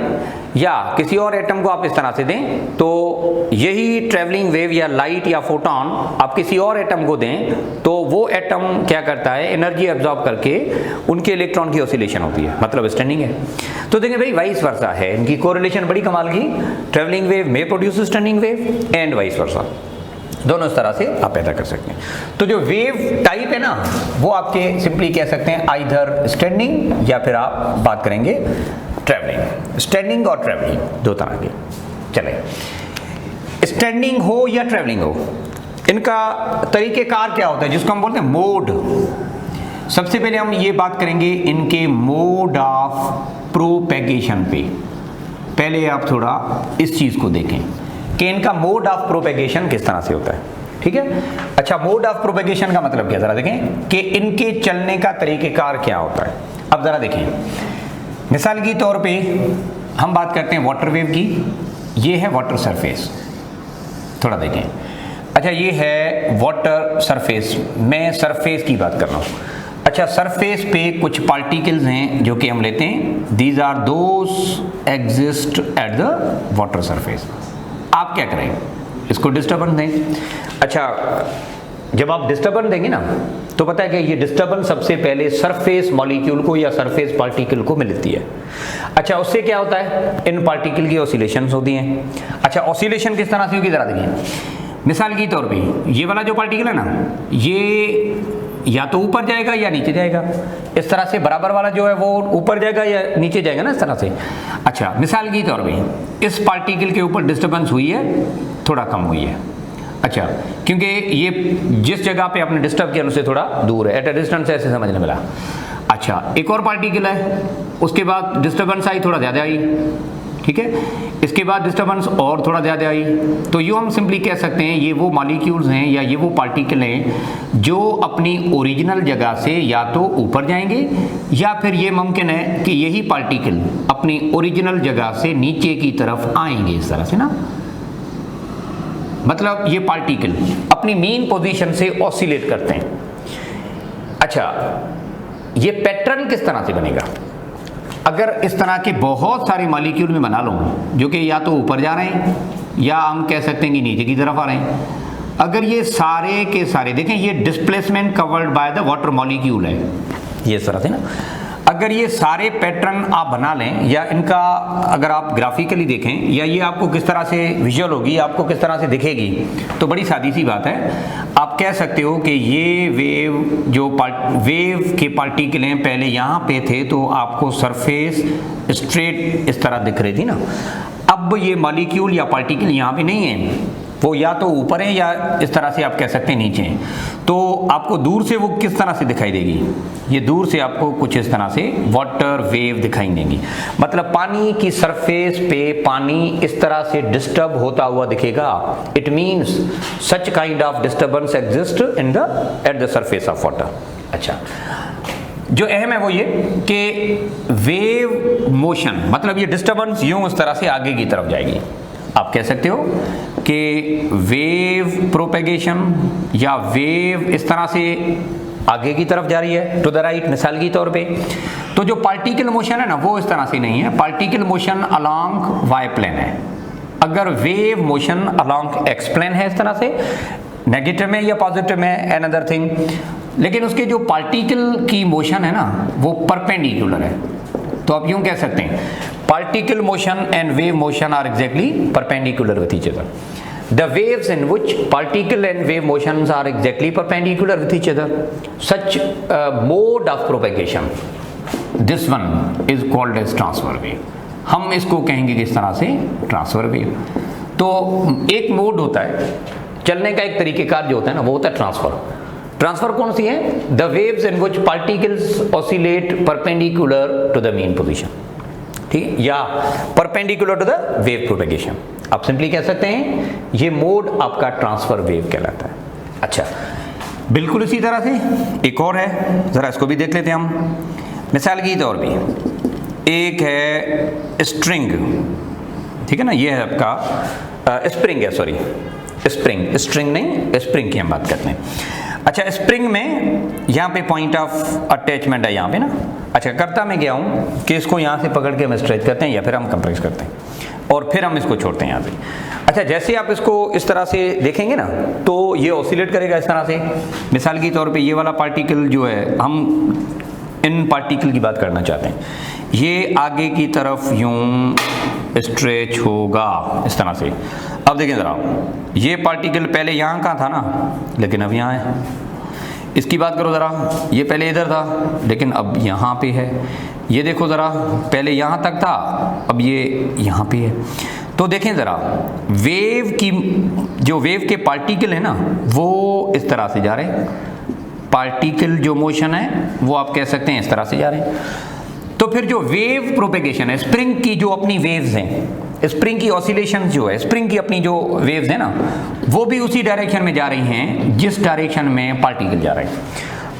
या किसी और एटम को आप इस तरह से दें, तो यही ट्रैवलिंग वेव या लाइट या फोटोन आप किसी और एटम को दें, तो वो एटम क्या करता है, एनर्जी एब्जॉर्ब करके उनके इलेक्ट्रॉन की ऑसिलेशन होती है, मतलब स्टैंडिंग है। तो देखें भाई, वाइस वर्सा है, इनकी कोरिलेशन बड़ी कमाल की, ट्रैवलिंग वेव में produce standing wave and vice versa, दोनों इस तरह से आप पैदा कर सकते हैं। तो जो वेव टाइप है ना, वो आपके सिंपली कह सकते हैं आइदर स्टैंडिंग या फिर आप बात करेंगे ट्रैवलिंग। स्टैंडिंग और ट्रैवलिंग दो तरह के। चले, स्टैंडिंग हो या ट्रैवलिंग हो, इनका तरीकेकार क्या होता है, जिसको हम बोलते हैं मोड। सबसे पहले हम ये बात करेंगे इनके मोड ऑफ प्रोपेगेशन पे। पहले आप थोड़ा इस चीज को देखें कि इनका मोड ऑफ प्रोपेगेशन किस तरह से होता है, ठीक है। अच्छा, मोड ऑफ प्रोपेगेशन का मतलब क्या, जरा देखें कि इनके चलने का तरीकेकार क्या होता है। अब जरा देखें, मिसाल के तौर पे हम बात करते हैं वाटर वेव की, ये है वाटर सरफेस, थोड़ा देखें। अच्छा, ये है वाटर सरफेस, मैं सरफेस की बात कर रहा हूँ। अच्छा, सरफेस पे कुछ पार्टिकल्स हैं जो कि हम लेते हैं, these are those exist at the water surface. आप क्या करें, इसको डिस्टर्बेंस दें। अच्छा, जब आप डिस्टर्बेंस देंगे ना, तो पता है कि ये डिस्टर्बेंस सबसे पहले सरफेस मॉलिक्यूल को या सरफेस पार्टिकल को मिलती है। अच्छा, उससे क्या होता है, इन पार्टिकल की ऑसिलेशंस होती हैं। अच्छा, ऑसिलेशन किस तरह से होगी, जरा देखिए। मिसाल के तौर पे ये वाला जो पार्टिकल है ना, ये या तो ऊपर जाएगा या नीचे जाएगा, इस तरह से। बराबर वाला जो है वो ऊपर जाएगा या नीचे जाएगा ना, इस तरह से। अच्छा, मिसाल के तौर पे इस पार्टिकल के ऊपर डिस्टर्बेंस हुई है, थोड़ा कम हुई है। अच्छा, क्योंकि ये जिस जगह पे आपने डिस्टर्ब किया उससे थोड़ा दूर है, एट अ डिस्टेंस, ऐसे समझने मिला। अच्छा, एक और पार्टिकल है, उसके बाद डिस्टर्बेंस आई, थोड़ा ज़्यादा आई, ठीक है। इसके बाद डिस्टर्बेंस और थोड़ा ज़्यादा आई, तो यूँ हम सिंपली कह सकते हैं ये वो मॉलिक्यूल्स हैं या ये वो पार्टिकल हैं जो अपनी ओरिजिनल जगह से या तो ऊपर जाएंगे, या फिर ये मुमकिन है कि यही पार्टिकल अपनी ओरिजिनल जगह से नीचे की तरफ आएंगे, इस तरह से ना। मतलब ये पार्टिकल अपनी मेन पोजीशन से ऑसिलेट करते हैं। अच्छा, अच्छा, ये पैटर्न किस तरह से बनेगा? अगर इस तरह के बहुत सारे मॉलिक्यूल में बना लूँ जो कि या तो ऊपर जा रहे हैं या हम कह सकते हैं कि नीचे की तरफ आ रहे हैं, अगर ये सारे के सारे देखें, ये displacement covered by the water molecule है, ये इस तरह से ना, अगर ये सारे पैटर्न आप बना लें या इनका अगर आप ग्राफिकली देखें या ये आपको किस तरह से विजुअल होगी, आपको किस तरह से दिखेगी, तो बड़ी सादी सी बात है। आप कह सकते हो कि ये वेव जो वेव के पार्टिकल हैं पहले यहाँ पे थे तो आपको सरफेस स्ट्रेट इस तरह दिख रही थी ना, अब ये मॉलिक्यूल या पार्टिकल यहाँ पे नहीं है, वो या तो ऊपर है या इस तरह से आप कह सकते हैं नीचे हैं, तो आपको दूर से वो किस तरह से दिखाई देगी? ये दूर से आपको कुछ इस तरह से वाटर वेव दिखाई देगी, मतलब पानी की सरफेस पे पानी इस तरह से डिस्टर्ब होता हुआ दिखेगा। It means such kind of disturbance exist in the at the surface of water. अच्छा, जो अहम है वो ये कि वेव मोशन, मतलब ये डिस्टर्बेंस यूं इस तरह से आगे की तरफ जाएगी। आप कह सकते हो कि वेव प्रोपेगेशन या वेव इस तरह से आगे की तरफ जा रही है टू द राइट, मिसाल के तौर पे। तो जो पार्टिकल मोशन है ना वो इस तरह से नहीं है, particle motion along Y plane है। अगर wave motion along X plane है इस तरह से, नेगेटिव में या पॉजिटिव में अनदर थिंग, लेकिन उसके जो पार्टिकल की मोशन है ना वो परपेंडिकुलर है। तो आप यूं कह सकते हैं particle motion and wave motion are exactly perpendicular with each other. The waves in which particle and wave motions are exactly perpendicular with each other, such mode of propagation, this one is called as transfer wave. हम इसको कहेंगे किस तरह से? Transfer wave. तो एक मोड होता है चलने का, एक तरीकेकार जो होता है ना वो होता है ट्रांसफर। ट्रांसफर कौन सी है? The waves in which particles oscillate perpendicular to the mean position, ठीक, या perpendicular to the wave propagation. आप सिंपली कह सकते हैं ये मोड आपका ट्रांसफर वेव कहलाता है। अच्छा, बिल्कुल इसी तरह से एक और है, जरा इसको भी देख लेते हैं हम। मिसाल के तौर पे एक है स्ट्रिंग, ठीक है ना, ये है आपका स्प्रिंग है, सॉरी स्ट्रिंग नहीं, स्प्रिंग की हम बात करते हैं। अच्छा, स्प्रिंग में यहाँ पे पॉइंट ऑफ अटैचमेंट है यहाँ पे ना। अच्छा, करता मैं क्या हूँ कि इसको यहाँ से पकड़ के हम स्ट्रेच करते हैं या फिर हम कंप्रेस करते हैं और फिर हम इसको छोड़ते हैं यहाँ से। अच्छा, जैसे आप इसको इस तरह से देखेंगे ना तो ये ऑसिलेट करेगा इस तरह से। मिसाल के तौर पे ये वाला पार्टिकल जो है, हम इन पार्टिकल की बात करना चाहते हैं, ये आगे की तरफ यूं स्ट्रेच होगा इस तरह से। अब देखें ज़रा, ये पार्टिकल पहले यहाँ का था ना, लेकिन अब यहाँ है। इसकी बात करो ज़रा, ये पहले इधर था लेकिन अब यहाँ पे है। ये देखो ज़रा, पहले यहाँ तक था, अब ये यहाँ पे है। तो देखें ज़रा, वेव की जो वेव के पार्टिकल है ना वो इस तरह से जा रहे हैं, पार्टिकल जो मोशन है वो आप कह सकते हैं इस तरह से जा रहे हैं। तो फिर जो वेव प्रोपेगेशन है, स्प्रिंग की जो अपनी वेव्स हैं, स्प्रिंग की ऑसिलेशन जो है, स्प्रिंग की अपनी जो वेव्स है ना वो भी उसी डायरेक्शन में जा रही हैं जिस डायरेक्शन में पार्टिकल जा रहे हैं।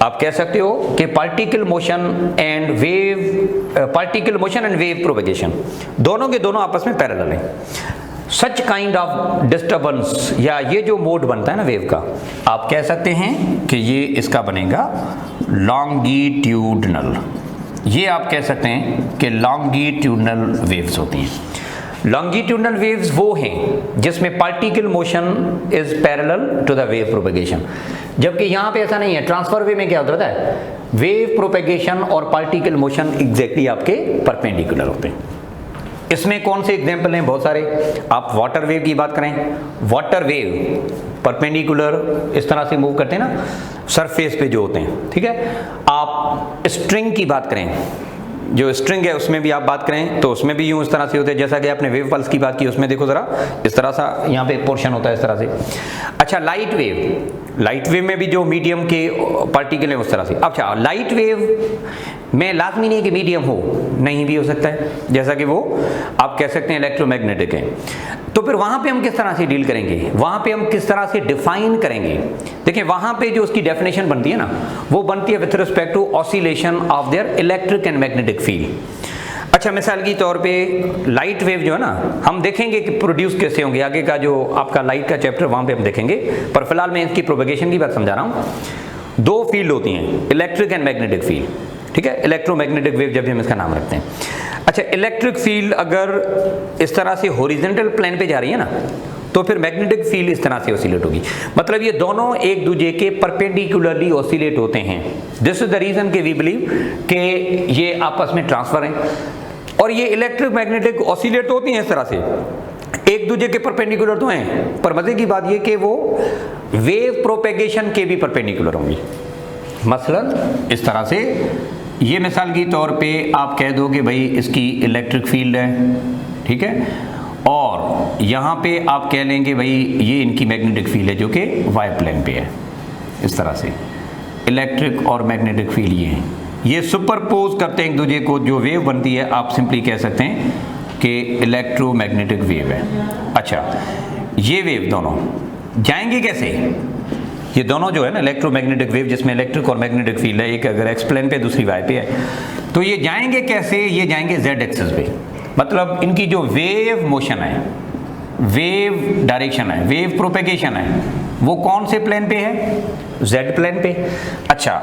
आप कह सकते हो कि particle motion and wave propagation दोनों के दोनों आपस में पैरेलल हैं। सच काइंड ऑफ डिस्टर्बेंस या ये जो मोड बनता है ना वेव का, आप कह सकते हैं कि ये इसका बनेगा लॉन्गिट्यूडनल। ये आप कह सकते हैं कि लॉन्गिट्यूडनल वेव्स होती हैं। लॉन्गिट्यूडनल वेव्स वो हैं जिसमें particle motion is parallel to the wave propagation, जबकि यहाँ पे ऐसा नहीं है। ट्रांसफर वेव में क्या होता है, वेव प्रोपेगेशन और पार्टिकल मोशन एग्जैक्टली आपके परपेंडिकुलर होते हैं। इसमें कौन से एग्जाम्पल हैं? बहुत सारे। आप वाटर वेव की बात करें, वाटर वेव परपेंडिकुलर इस तरह से मूव करते हैं ना सरफेस पे जो होते हैं, ठीक है। आप स्ट्रिंग की बात करें, जो स्ट्रिंग है उसमें भी आप बात करें तो उसमें भी यूं इस तरह से होते हैं, जैसा कि आपने वेव पल्स की बात की उसमें देखो जरा इस तरह सा यहाँ पे पोर्शन होता है इस तरह से। अच्छा, लाइट वेव में भी जो मीडियम के पार्टिकल है उस तरह से। अच्छा, लाइट वेव में लाजमी नहीं कि मीडियम हो, नहीं भी हो सकता है, जैसा कि वो आप कह सकते हैं इलेक्ट्रोमैग्नेटिक है। तो फिर वहां पे हम किस तरह से डील करेंगे, वहां पे हम किस तरह से डिफाइन करेंगे? देखिए, वहां पे जो उसकी डेफिनेशन बनती है ना वो बनती है with respect to oscillation of their electric and magnetic field. अच्छा, मिसाल की तौर पे लाइट वेव जो है ना हम देखेंगे कि प्रोड्यूस कैसे होंगे, आगे का जो आपका लाइट का चैप्टर वहां पे हम देखेंगे, पर फिलहाल मैं इसकी प्रोपेगेशन की बात समझा रहा हूँ। दो फील्ड होती हैं, इलेक्ट्रिक एंड मैग्नेटिक फील्ड, ठीक है, इलेक्ट्रोमैग्नेटिक वेव जब भी हम इसका नाम रखते हैं। अच्छा, इलेक्ट्रिक फील्ड अगर इस तरह से हॉरिजॉन्टल प्लेन पे जा रही है ना, तो फिर मैग्नेटिक फील्ड इस तरह से ऑसिलेट होगी, मतलब ये दोनों एक दूसरे के परपेंडिकुलरली ऑसिलेट होते हैं। दिस इज द रीजन कि वी बिलीव कि ये आपस में ट्रांसफर हैं, और ये इलेक्ट्रिक मैग्नेटिक ऑसिलेट होती हैं इस तरह से, एक दूसरे के परपेंडिकुलर तो हैं, पर मजे की बात ये कि वो वेव प्रोपेगेशन के भी परपेंडिकुलर होंगी। मसलन इस तरह से, ये मिसाल के तौर पे आप कह दो कि भाई इसकी इलेक्ट्रिक फील्ड है, ठीक है, और यहाँ पे आप कह लेंगे भाई ये इनकी मैग्नेटिक फील्ड है जो कि वाई प्लेन पे है। इस तरह से इलेक्ट्रिक और मैग्नेटिक फील्ड ये हैं, ये सुपरपोज करते हैं एक दूसरे को, जो वेव बनती है आप सिंपली कह सकते हैं कि इलेक्ट्रोमैग्नेटिक वेव है। अच्छा, ये वेव दोनों जाएंगे कैसे? ये दोनों जो है ना इलेक्ट्रोमैग्नेटिक वेव जिसमें इलेक्ट्रिक और मैग्नेटिक फील्ड है, एक अगर एक्स प्लेन पे दूसरी वाई पे है, तो ये जाएंगे कैसे? ये जाएंगे जेड एक्सिस पे, मतलब इनकी जो वेव मोशन है, वेव डायरेक्शन है, वेव प्रोपेगेशन है, वो कौन से प्लेन पे है? जेड प्लेन पे। अच्छा,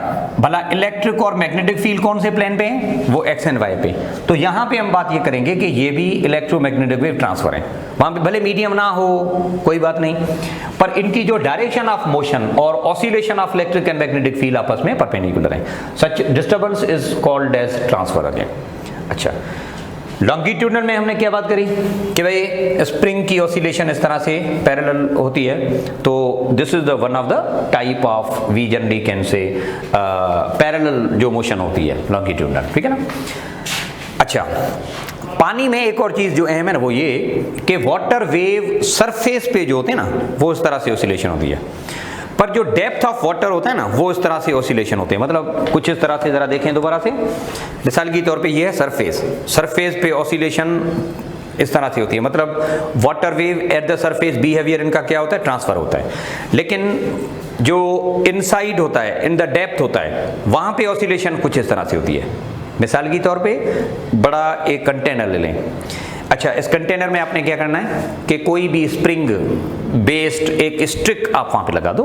भला इलेक्ट्रिक और मैग्नेटिक फील्ड कौन से प्लेन पे है? वो एक्स एंड वाई पे। तो यहाँ पे हम बात ये करेंगे कि ये भी इलेक्ट्रोमैग्नेटिक वेव ट्रांसफर है, वहाँ पे भले मीडियम ना हो कोई बात नहीं, पर इनकी जो डायरेक्शन ऑफ मोशन और oscillation of electric and magnetic field आपस में परपेंडिकुलर है। Such disturbance is called as transfer again. अच्छा, लॉन्गिट्यूडनल में हमने क्या बात करी कि भाई स्प्रिंग की ऑसिलेशन इस तरह से पैरेलल होती है, तो this is the one of the type of we generally can say parallel जो मोशन होती है लॉन्गिट्यूडनल, ठीक है ना। अच्छा, पानी में एक और चीज जो अहम है ना वो ये कि वाटर वेव सरफेस पे जो होते हैं ना वो इस तरह से ऑसिलेशन होती है, पर जो डेप्थ ऑफ वाटर होता है ना वो इस तरह से ऑसिलेशन होते हैं। मतलब कुछ इस तरह से, जरा देखें दोबारा से, मिसाल के तौर पे ये है सरफेस, सरफेस पे ऑसिलेशन इस तरह से होती है, मतलब water wave at the surface behaviour इनका क्या होता है? ट्रांसफर होता है। लेकिन जो इनसाइड होता है, इन द डेप्थ होता है, वहां पे ऑसिलेशन कुछ इस तरह से होती है। मिसाल के तौर पे बड़ा एक कंटेनर ले लें। अच्छा, इस कंटेनर में आपने क्या करना है कि कोई भी स्प्रिंग बेस्ड एक स्ट्रिक आप वहां पे लगा दो।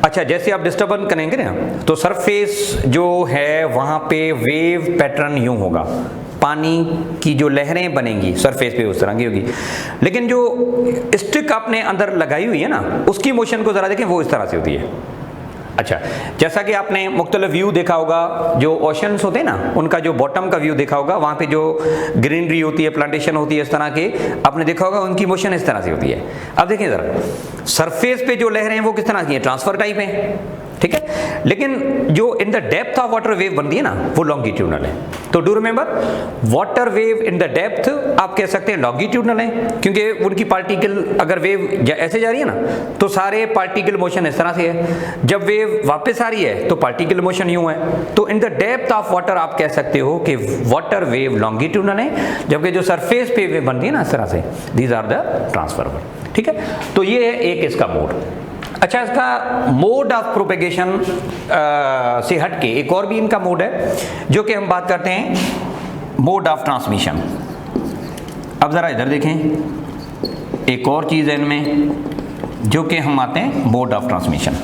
अच्छा, जैसे आप डिस्टर्बेंस करेंगे ना तो सरफेस जो है वहां पे वेव पैटर्न यूं होगा, पानी की जो लहरें बनेंगी सरफेस पे उस तरह की होगी, लेकिन जो स्ट्रिक आपने अंदर लगाई हुई है ना उसकी मोशन को जरा देखें, वो इस तरह से होती है। अच्छा, जैसा कि आपने मुख्तलिफ व्यू देखा होगा, जो ओशंस होते हैं ना उनका जो बॉटम का व्यू देखा होगा, वहां पे जो ग्रीनरी होती है, प्लांटेशन होती है, इस तरह के आपने देखा होगा, उनकी मोशन इस तरह से होती है। अब देखें जरा, सरफेस पे जो लहरें हैं वो किस तरह की हैं? ट्रांसफर टाइप है, ठीक है, लेकिन जो in the depth of water wave बनती है ना वो लॉन्गिट्यूडनल है। तो do remember, water wave in the depth आप कह सकते हैं लॉन्गिट्यूडनल है, क्योंकि उनकी पार्टिकल अगर वेव ऐसे जा रही है ना तो सारे पार्टिकल मोशन इस तरह से है, जब वेव वापस आ रही है तो पार्टिकल मोशन यूं है। तो in the depth of water आप कह सकते हो कि वाटर वेव लॉन्गिट्यूडनल है, जबकि जो सरफेस पे वेव बनती है ना इस तरह से, दीज आर द ट्रांसफर, ठीक है। तो ये है एक इसका मोड। अच्छा, इसका मोड ऑफ प्रोपेगेशन से हटके एक और भी इनका मोड है जो कि हम बात करते हैं मोड ऑफ ट्रांसमिशन। अब जरा इधर देखें, एक और चीज है इनमें जो कि हम आते हैं मोड ऑफ ट्रांसमिशन।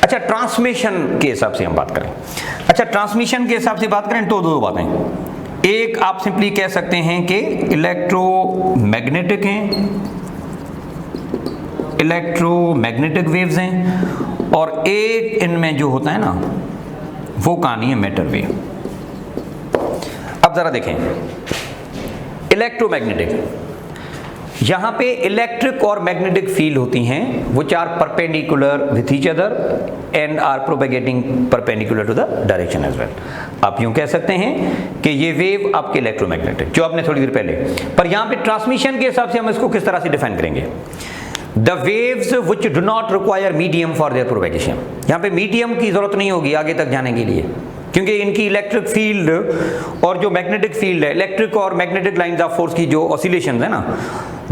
अच्छा, ट्रांसमिशन के हिसाब से हम बात करें, अच्छा ट्रांसमिशन के हिसाब से बात करें तो दो बातें, एक आप सिंपली कह सकते हैं कि इलेक्ट्रोमैग्नेटिक हैं, इलेक्ट्रोमैग्नेटिक वेव्स हैं, और एक इनमें जो होता है ना वो कहानी है मैटर वेव। अब जरा देखें, इलेक्ट्रोमैग्नेटिक, यहां पे इलेक्ट्रिक और मैग्नेटिक फील्ड होती हैं which are perpendicular with each other and are propagating perpendicular to the direction as well. आप यूं कह सकते हैं कि ये वेव आपके इलेक्ट्रोमैग्नेटिक जो आपने थोड़ी देर पहले, पर यहां पे ट्रांसमिशन के हिसाब से हम इसको किस तरह से डिफाइन करेंगे? The waves which do not require medium for their propagation, यहाँ पे मीडियम की जरूरत नहीं होगी आगे तक जाने के लिए, क्योंकि इनकी इलेक्ट्रिक फील्ड और जो मैग्नेटिक फील्ड है, इलेक्ट्रिक और मैग्नेटिक लाइंस ऑफ फोर्स की जो ऑसिलेशंस है ना,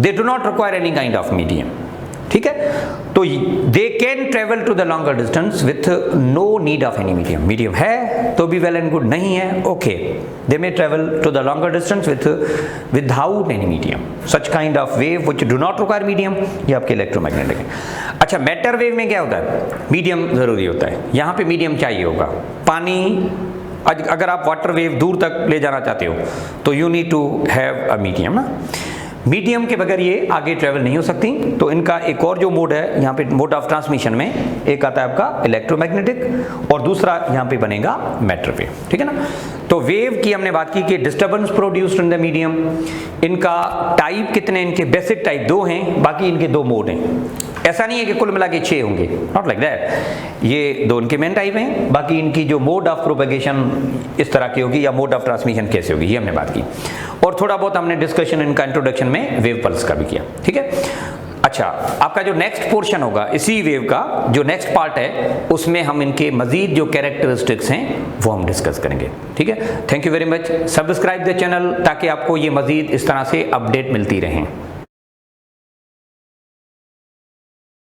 they do not require any kind of medium. ठीक है। तो they can travel to the longer distance with no need of any medium, medium है तो भी वेल एंड गुड, नहीं है okay, they may travel to the longer distance without any medium, such kind of wave which do not require medium, ये आपके इलेक्ट्रोमैग्नेटिक है। अच्छा, मैटर वेव में क्या होता है, मीडियम जरूरी होता है, यहाँ पे मीडियम चाहिए होगा। पानी, अगर आप वाटर वेव दूर तक ले जाना चाहते हो तो you need to have a medium ना, मीडियम के बगैर ये आगे ट्रेवल नहीं हो सकती। तो इनका एक और जो मोड है यहाँ पे, मोड ऑफ ट्रांसमिशन में एक आता है आपका इलेक्ट्रोमैग्नेटिक और दूसरा यहाँ पे बनेगा मैटर वेव, ठीक है ना। तो वेव की हमने बात की कि disturbance produced in the medium, इनका टाइप कितने, इनके बेसिक टाइप 2 हैं, बाकी इनके 2 मोड हैं। ऐसा नहीं है कि कुल मिला के 6 होंगे, नॉट लाइक दैट, ये 2 इनके मेन टाइप हैं, बाकी इनकी जो मोड ऑफ प्रोपेगेशन इस तरह की होगी या मोड ऑफ ट्रांसमिशन कैसे होगी ये हमने बात की, और थोड़ा बहुत हमने डिस्कशन इनका इंट्रोडक्शन में वेव पल्स का भी किया, ठीक है। अच्छा, आपका जो नेक्स्ट पोर्शन होगा इसी वेव का जो नेक्स्ट पार्ट है, उसमें हम इनके मजीद जो कैरेक्टरिस्टिक्स हैं वो हम डिस्कस करेंगे, ठीक है। Thank you very much, subscribe the channel ताकि आपको ये मजीद इस तरह से अपडेट मिलती रहें।